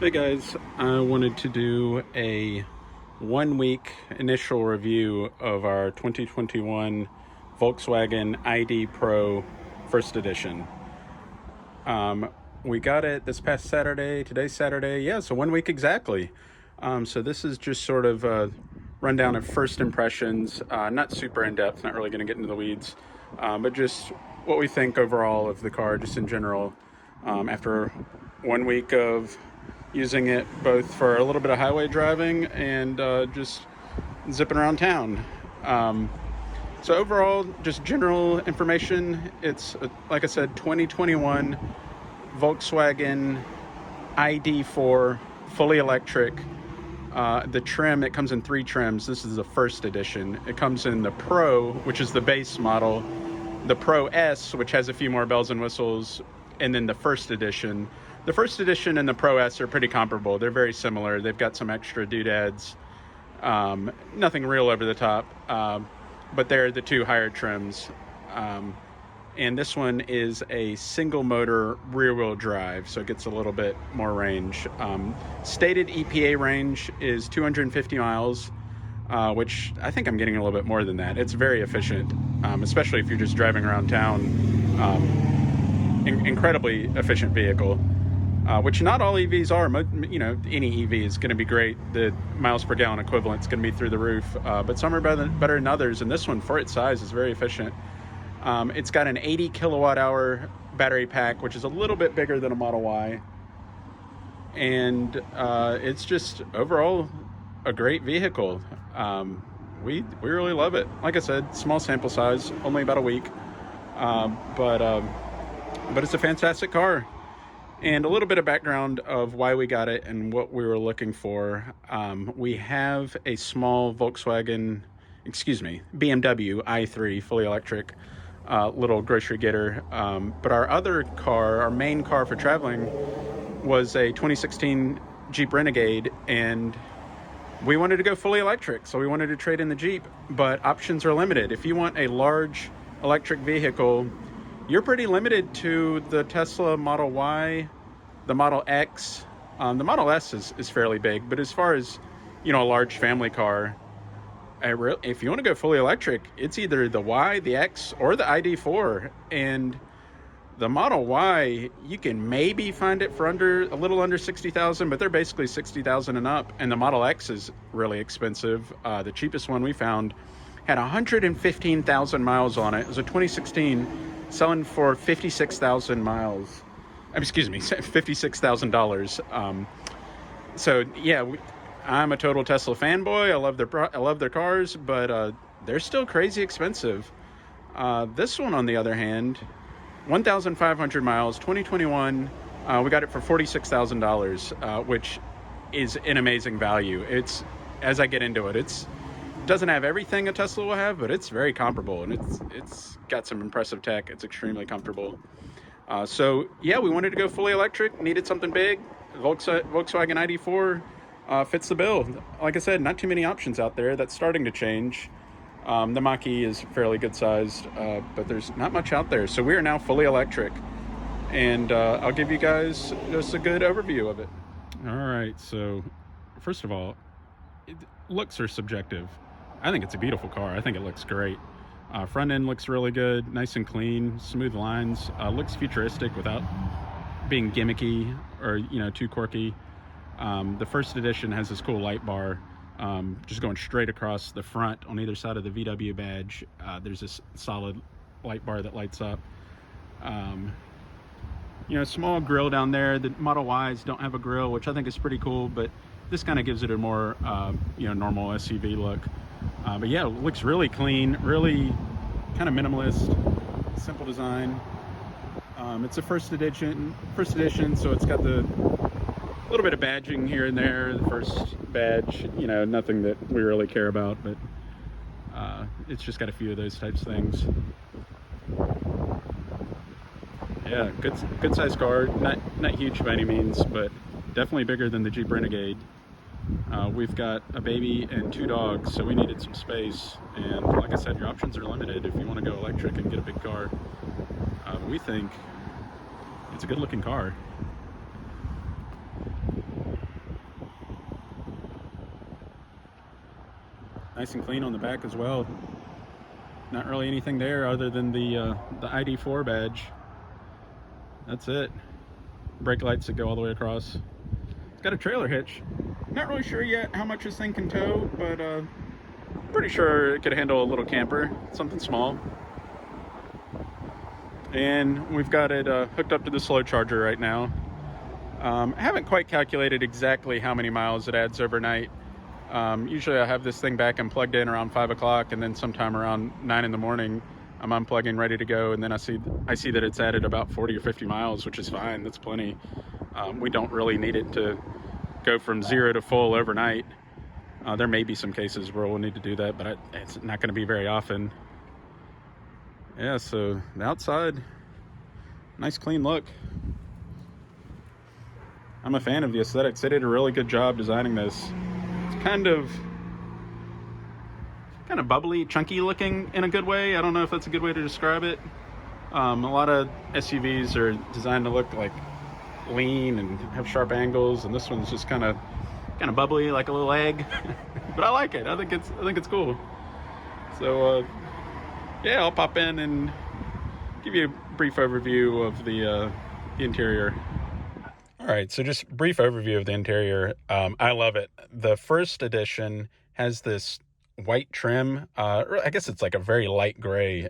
Hey guys, I wanted to do a 1 week initial review of our 2021 Volkswagen ID.4 First Edition. We got it this past Saturday. Today's Saturday. Yeah, so 1 week exactly. So this is just sort of a rundown of first impressions. Not super in-depth, not really going to get into the weeds, but just what we think overall of the car, just in general, after 1 week of using it both for a little bit of highway driving and just zipping around town. So overall, just general information. It's, like I said, 2021 Volkswagen ID.4 fully electric. The trim, it comes in 3 trims. This is the first edition. It comes in the Pro, which is the base model, the Pro S, which has a few more bells and whistles, and then the first edition. The first edition and the Pro S are pretty comparable. They're very similar. They've got some extra doodads. Nothing real over the top, but they're the 2 higher trims. And this one is a single motor rear wheel drive, so it gets a little bit more range. Stated EPA range is 250 miles, which I think I'm getting a little bit more than that. It's very efficient, especially if you're just driving around town. Incredibly efficient vehicle. Which not all EVs are. Any EV is going to be great. The miles per gallon equivalent is going to be through the roof, but some are better than others, and this one, for its size, is very efficient. It's got an 80 kilowatt hour battery pack, which is a little bit bigger than a Model Y, and it's just overall a great vehicle. We really love it. Like I said, small sample size, only about a week, but it's a fantastic car. And a little bit of background of why we got it and what we were looking for. We have a small BMW i3 fully electric little grocery getter. But our other car, our main car for traveling, was a 2016 Jeep Renegade, and we wanted to go fully electric, so we wanted to trade in the Jeep, but options are limited. If you want a large electric vehicle, you're pretty limited to the Tesla Model Y, the Model X. The Model S is fairly big, but as far as, a large family car, if you want to go fully electric, it's either the Y, the X, or the ID.4. And the Model Y, you can maybe find it for a little under 60,000, but they're basically 60,000 and up. And the Model X is really expensive. The cheapest one we found had 115,000 miles on it. It was a 2016, selling for 56,000 miles. $56,000. So yeah, I'm a total Tesla fanboy. I love their cars, but they're still crazy expensive. This one, on the other hand, 1,500 miles, 2021. We got it for $46,000, which is an amazing value. As I get into it, it doesn't have everything a Tesla will have, but it's very comparable, and it's got some impressive tech. It's extremely comfortable. So yeah, we wanted to go fully electric, needed something big. Volkswagen ID.4 fits the bill. Like I said, not too many options out there. That's starting to change. The Mach-E is fairly good sized, but there's not much out there. So we are now fully electric, and I'll give you guys just a good overview of it. All right, so first of all, looks are subjective. I think it's a beautiful car. I think it looks great. Front end looks really good, nice and clean, smooth lines. Looks futuristic without being gimmicky or too quirky. The first edition has this cool light bar, just going straight across the front on either side of the VW badge. There's this solid light bar that lights up. Small grill down there. The Model Ys don't have a grill, which I think is pretty cool, but this kind of gives it a more normal SUV look. But yeah, it looks really clean, really kind of minimalist, simple design. It's a first edition, so it's got the little bit of badging here and there. The first badge, nothing that we really care about, but it's just got a few of those types of things. Yeah, good sized car, not huge by any means, but definitely bigger than the Jeep Renegade. We've got a baby and 2 dogs, so we needed some space, and like I said, your options are limited if you want to go electric and get a big car. We think it's a good looking car. Nice and clean on the back as well. Not really anything there other than the ID.4 badge. That's it. Brake lights that go all the way across. It's got a trailer hitch. Not really sure yet how much this thing can tow, but pretty sure it could handle a little camper, something small. And we've got it hooked up to the slow charger right now. I haven't quite calculated exactly how many miles it adds overnight. Usually I have this thing back and plugged in around 5 o'clock, and then sometime around 9 in the morning I'm unplugging, ready to go, and then I see that it's added about 40 or 50 miles, which is fine. That's plenty. We don't really need it to go from 0 to full overnight. There may be some cases where we'll need to do that, but it's not going to be very often. Yeah, so the outside, nice clean look. I'm a fan of the aesthetics. They did a really good job designing this. It's kind of bubbly, chunky looking in a good way. I don't know if that's a good way to describe it. A lot of SUVs are designed to look like lean and have sharp angles, and this one's just kind of bubbly, like a little egg. But I like it. I think it's cool. So yeah, I'll pop in and give you a brief overview of the interior. All right, so just brief overview of the interior. I love it. The First Edition has this white trim. I guess it's like a very light gray.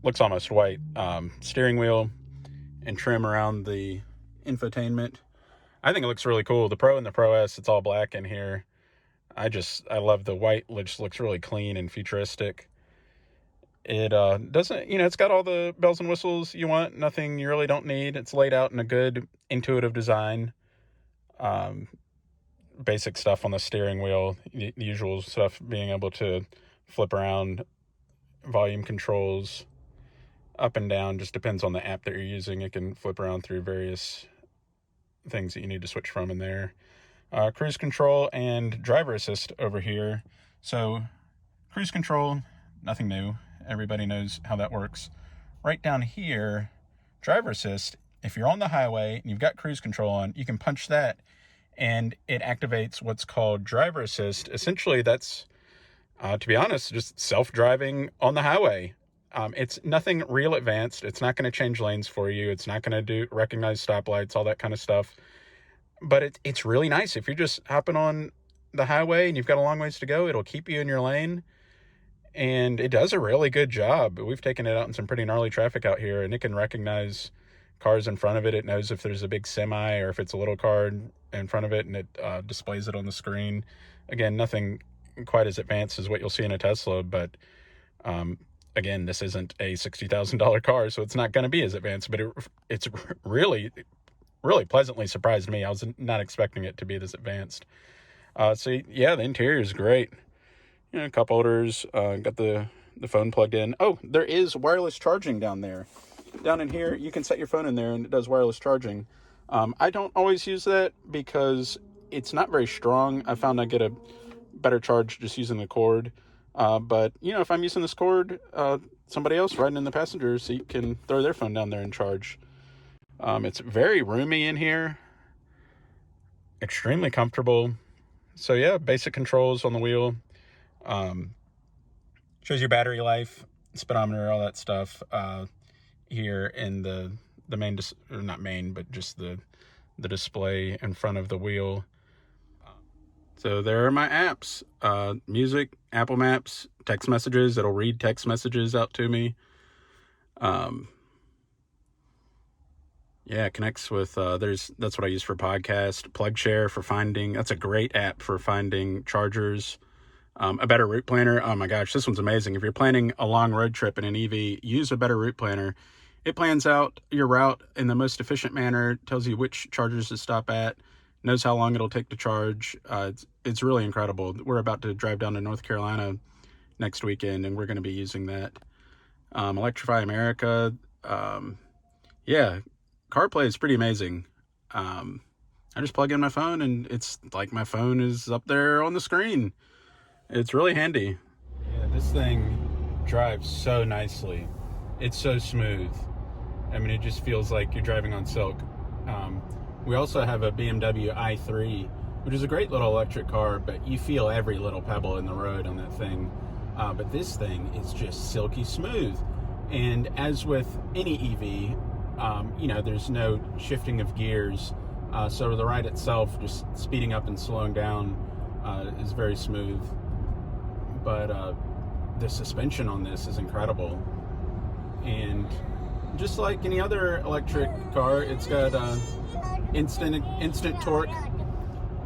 Looks almost white. Steering wheel and trim around the infotainment. I think it looks really cool. The Pro and the Pro S, it's all black in here. I love the white. It just looks really clean and futuristic. It doesn't, it's got all the bells and whistles you want, nothing you really don't need. It's laid out in a good, intuitive design. Basic stuff on the steering wheel, the usual stuff, being able to flip around, volume controls, up and down, just depends on the app that you're using. It can flip around through various things that you need to switch from in there. Cruise control and driver assist over here. So cruise control, nothing new. Everybody knows how that works. Right down here, driver assist, if you're on the highway and you've got cruise control on, you can punch that and it activates what's called driver assist. Essentially, that's, to be honest, just self-driving on the highway. It's nothing real advanced. It's not going to change lanes for you. It's not going to recognize stoplights, all that kind of stuff. But it's really nice. If you're just hopping on the highway and you've got a long ways to go, it'll keep you in your lane. And it does a really good job. We've taken it out in some pretty gnarly traffic out here, and it can recognize cars in front of it. It knows if there's a big semi or if it's a little car in front of it, and it displays it on the screen. Again, nothing quite as advanced as what you'll see in a Tesla, but again, this isn't a $60,000 car, so it's not going to be as advanced, but it's really, really pleasantly surprised me. I was not expecting it to be this advanced. So yeah, the interior is great. Cup holders, got the phone plugged in. Oh, there is wireless charging down there. Down in here, you can set your phone in there and it does wireless charging. I don't always use that because it's not very strong. I found I get a better charge just using the cord. But, if I'm using this cord, somebody else riding in the passenger seat can throw their phone down there and charge. It's very roomy in here. Extremely comfortable. So, yeah, basic controls on the wheel. Shows your battery life, speedometer, all that stuff, here in the main, or not main, but just the display in front of the wheel. So there are my apps, music, Apple Maps, text messages. It'll read text messages out to me. Yeah, it connects with, that's what I use for podcast. PlugShare for finding, that's a great app for finding chargers. A better route planner. Oh my gosh, this one's amazing. If you're planning a long road trip in an EV, use a better route planner. It plans out your route in the most efficient manner, tells you which chargers to stop at, knows how long it'll take to charge. It's really incredible. We're about to drive down to North Carolina next weekend, and we're going to be using that. Electrify America. Yeah, CarPlay is pretty amazing. I just plug in my phone, and it's like my phone is up there on the screen. It's really handy. Yeah, this thing drives so nicely. It's so smooth. I mean, it just feels like you're driving on silk. We also have a BMW i3 which is a great little electric car, but you feel every little pebble in the road on that thing. But this thing is just silky smooth. And as with any EV, there's no shifting of gears. So the ride itself, just speeding up and slowing down, is very smooth. But the suspension on this is incredible. And just like any other electric car, it's got instant torque.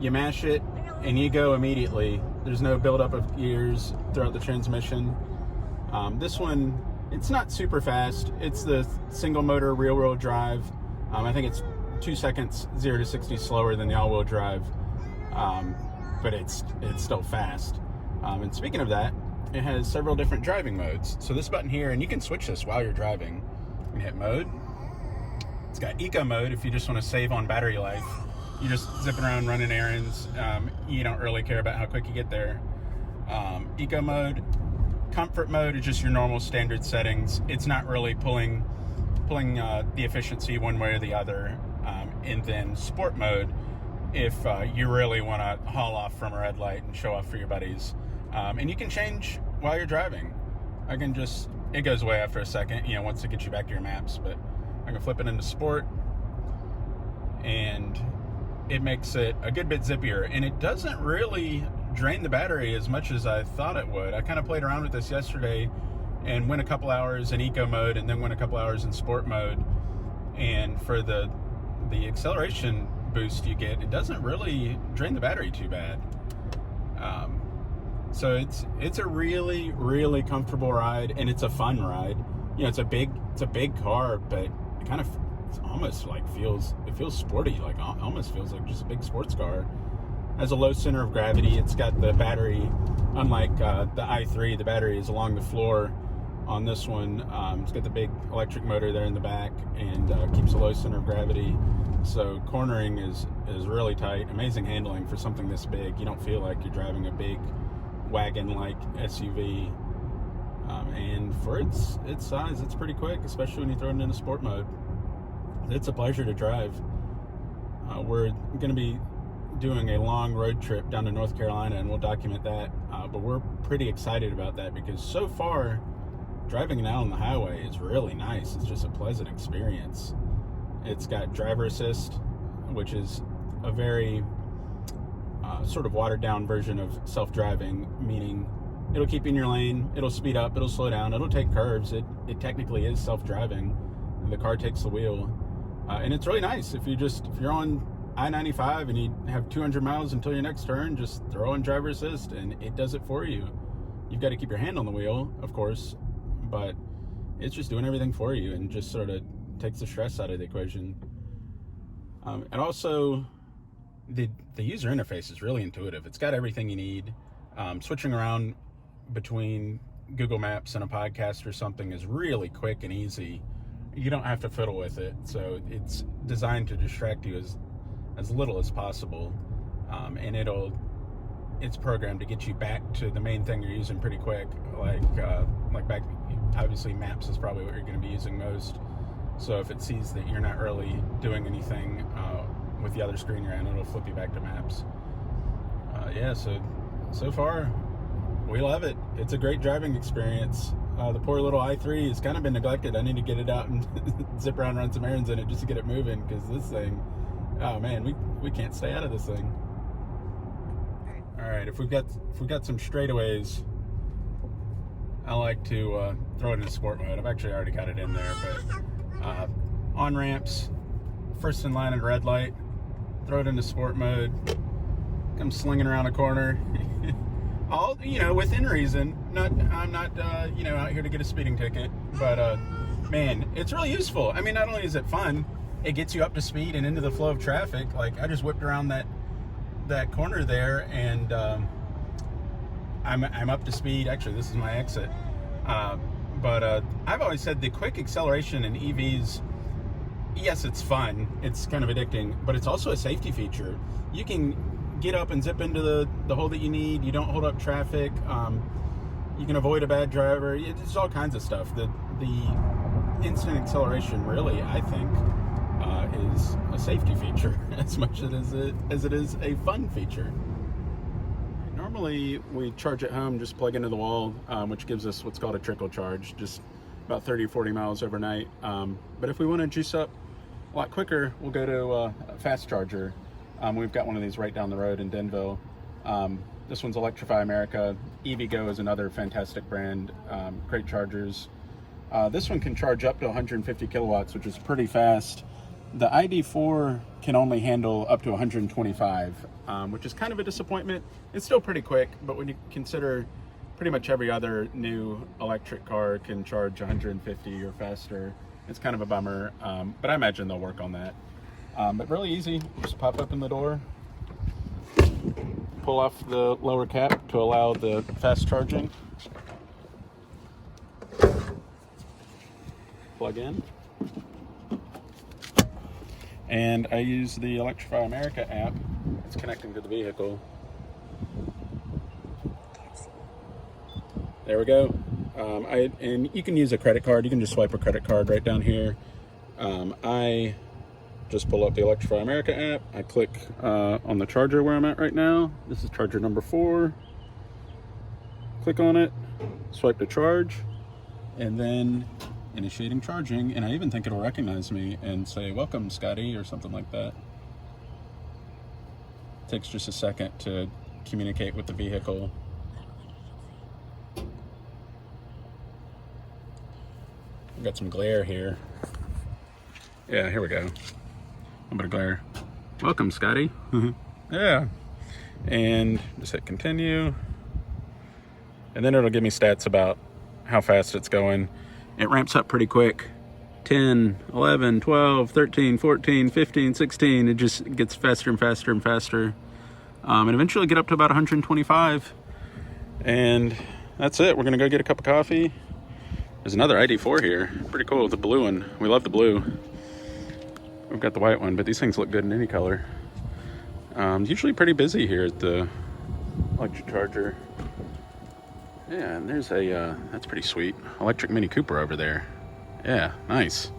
You mash it and you go immediately. There's no buildup of gears throughout the transmission. This one, it's not super fast. It's the single motor rear wheel drive. I think it's 2 seconds 0 to 60 slower than the all-wheel drive, but it's still fast. And speaking of that, it has several different driving modes. So this button here, and you can switch this while you're driving. You can hit mode. It's got eco mode if you just want to save on battery life. You're just zipping around running errands. You don't really care about how quick you get there. Eco mode. Comfort mode is just your normal standard settings. It's not really pulling the efficiency one way or the other. And then sport mode, if you really want to haul off from a red light and show off for your buddies. And you can change while you're driving. It goes away after a second, once it gets you back to your maps, but I can flip it into sport, and it makes it a good bit zippier, and it doesn't really drain the battery as much as I thought it would. I kind of played around with this yesterday and went a couple hours in eco mode and then went a couple hours in sport mode, and for the acceleration boost you get, it doesn't really drain the battery too bad. So it's a really, really comfortable ride, and it's a fun ride. It's a big car, but it almost like feels sporty, like almost feels like just a big sports car. It has a low center of gravity. It's got the battery, unlike the i3, the battery is along the floor. On this one, it's got the big electric motor there in the back, and keeps a low center of gravity. So cornering is really tight. Amazing handling for something this big. You don't feel like you're driving a big wagon-like SUV. And for its size, it's pretty quick, especially when you throw it into sport mode. It's a pleasure to drive. We're going to be doing a long road trip down to North Carolina, and we'll document that. But we're pretty excited about that because so far, driving it out on the highway is really nice. It's just a pleasant experience. It's got driver assist, which is a very sort of watered down version of self-driving, meaning it'll keep you in your lane, it'll speed up, it'll slow down, it'll take curves. It technically is self-driving, and the car takes the wheel. And it's really nice if you're on I-95 and you have 200 miles until your next turn, just throw in driver assist and it does it for you. You've got to keep your hand on the wheel, of course, but it's just doing everything for you and just sort of takes the stress out of the equation. And also, the user interface is really intuitive. It's got everything you need. Switching around between Google Maps and a podcast or something is really quick and easy. You don't have to fiddle with it, so it's designed to distract you as little as possible. And it's programmed to get you back to the main thing you're using pretty quick. Like back, obviously Maps is probably what you're going to be using most. So if it sees that you're not really doing anything with the other screen you're in, it'll flip you back to Maps. So far, we love it. It's a great driving experience. The poor little i3 has kind of been neglected. I need to get it out and zip around, run some errands in it just to get it moving, because this thing, oh man, we can't stay out of this thing. All right, if we've got some straightaways, I like to throw it in sport mode. I've actually already got it in there, but on ramps, first in line at a red light, throw it into sport mode, come slinging around a corner. All, within reason. I'm not out here to get a speeding ticket, but man, it's really useful. I mean, not only is it fun, it gets you up to speed and into the flow of traffic. Like, I just whipped around that corner there, and I'm up to speed. Actually, this is my exit. But I've always said the quick acceleration in EVs, yes, it's fun. It's kind of addicting, but it's also a safety feature. You can get up and zip into the hole that you need. You don't hold up traffic. You can avoid a bad driver. It's all kinds of stuff. The instant acceleration really, I think, is a safety feature as much as it is a fun feature. Normally we charge at home, just plug into the wall, which gives us what's called a trickle charge, just about 30 or 40 miles overnight. But if we want to juice up a lot quicker, we'll go to a fast charger. We've got one of these right down the road in Denville. This one's Electrify America. EVgo is another fantastic brand, great chargers. This one can charge up to 150 kilowatts, which is pretty fast. The ID.4 can only handle up to 125, which is kind of a disappointment. It's still pretty quick, but when you consider pretty much every other new electric car can charge 150 or faster, it's kind of a bummer, but I imagine they'll work on that. But really easy, just pop open the door, pull off the lower cap to allow the fast charging, plug in, and I use the Electrify America app. It's connecting to the vehicle. There we go. And you can use a credit card. You can just swipe a credit card right down here. I just pull up the Electrify America app. I click on the charger where I'm at right now. This is charger number 4. Click on it, swipe to charge, and then initiating charging. And I even think it'll recognize me and say, "Welcome, Scotty," or something like that. It takes just a second to communicate with the vehicle. I've got some glare here. Yeah, here we go. A bit of glare. Welcome, Scotty. Yeah. And just hit continue. And then it'll give me stats about how fast it's going. It ramps up pretty quick. 10, 11, 12, 13, 14, 15, 16. It just gets faster and faster and faster. And eventually get up to about 125. And that's it. We're going to go get a cup of coffee. There's another ID.4 here. Pretty cool, the blue one. We love the blue. We've got the white one, but these things look good in any color. Usually pretty busy here at the electric charger. Yeah, and there's a, that's pretty sweet, electric Mini Cooper over there. Yeah, nice.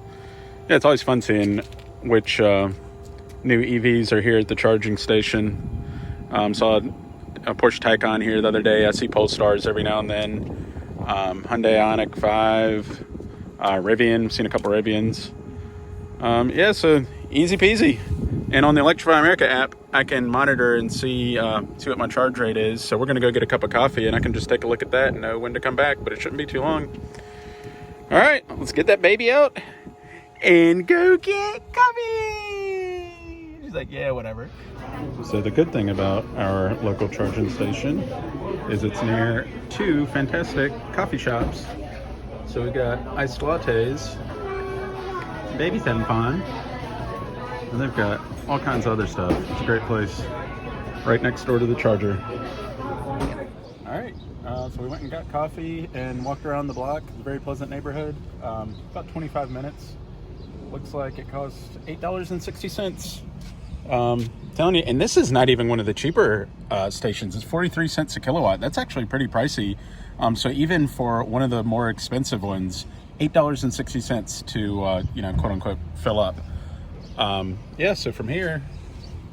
Yeah, it's always fun seeing which new EVs are here at the charging station. Saw a Porsche Taycan here the other day. I see Polestars every now and then. Hyundai Ioniq 5, Rivian, seen a couple Rivians. Yeah, so easy peasy. And on the Electrify America app, I can monitor and see what my charge rate is. So we're going to go get a cup of coffee, and I can just take a look at that and know when to come back, but it shouldn't be too long. All right, let's get that baby out and go get coffee. She's like, yeah, whatever. So the good thing about our local charging station is it's near 2 fantastic coffee shops. So we've got iced lattes, baby tampon, and they've got all kinds of other stuff. It's a great place, right next door to the charger. All right, so we went and got coffee and walked around the block. It's a very pleasant neighborhood, about 25 minutes. Looks like it costs $8.60. Telling you, and this is not even one of the cheaper stations. It's 43 cents a kilowatt. That's actually pretty pricey. So even for one of the more expensive ones, $8.60 to quote unquote fill up. Yeah, so from here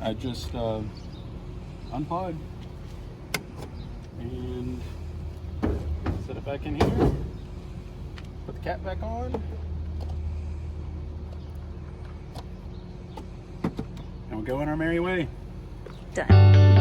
I just unplug and set it back in here, put the cap back on, and we'll go on our merry way. Done.